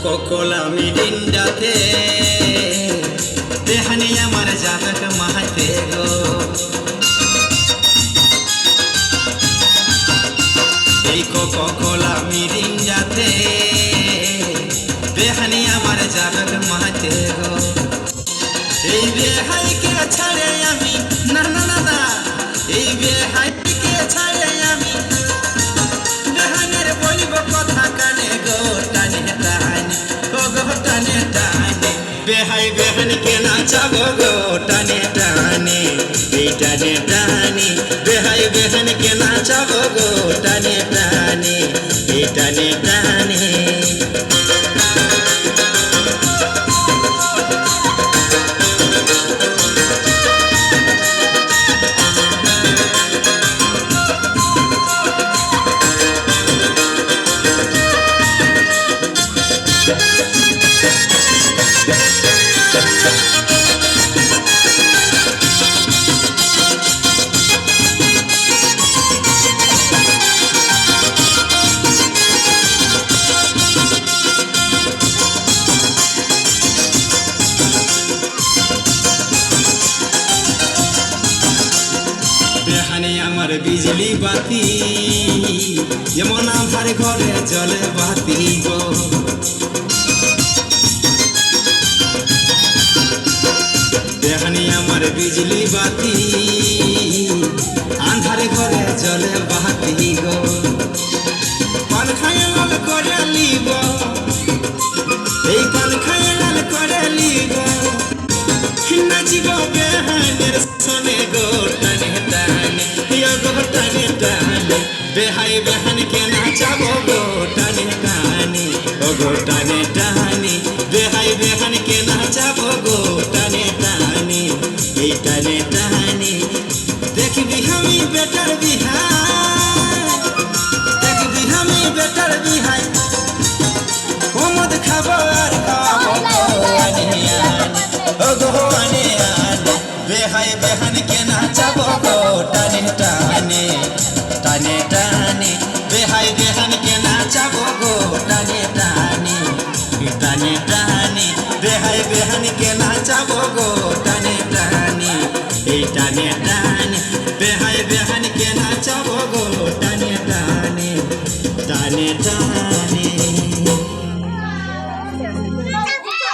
কোকোলা মিরিন্ডাতে দেহানি আমার যাবেক মাহাতে গো এই কোকোলা মিরিন্ডাতে দেহানি আমার যাবেক মাহাতে গো এই বেহাইকে ছাড়ে আমি না না না না এই বেহাইকে ছাড়ে আমি বেহানের বলিব কথা কানে গো টানে টানে ও গো টানে টানে বেহাই বেহানকে নাচাবো গো টানে টানে এই টানে টানে বেহাই বেহানকে নাচাবো গো টানে টানে এই টানে টানে বেহানি আমার বিজলি বাতি যেমন আমার ঘরে জলে বাতি গো বেহানি আমার বিজলি বাতি আন্ধারে ঘরে জলে বাতি গো পান খায় লাল করে লিব এই পান খায় লাল করে লিব নাচিব বেহানের সনে গো টানে টানে গো টানে টানে বেহাই বেহানকে নাচাবো গো টানে টানে ও গো টানে টানে বেহাই বেহানকে নাচাবো গো টানে টানে এই টানে টানে দেখবি আমি বেটার বিহাই দেখবি আমি বেটার বিহাই ও মদ খাবো আর খাবো ও গো আনে আনে বেহাই বেহানকে নাচাবো গো টানে টানে টানে টানে বেহাই বেহানকে নাচাবো গো টানে টানে টানে টানে বেহাই বেহানকে নাচাবো গো টানে টানে এই টানে টানে বেহাই বেহানকে নাচাবো গো টানে টানে টানে টানে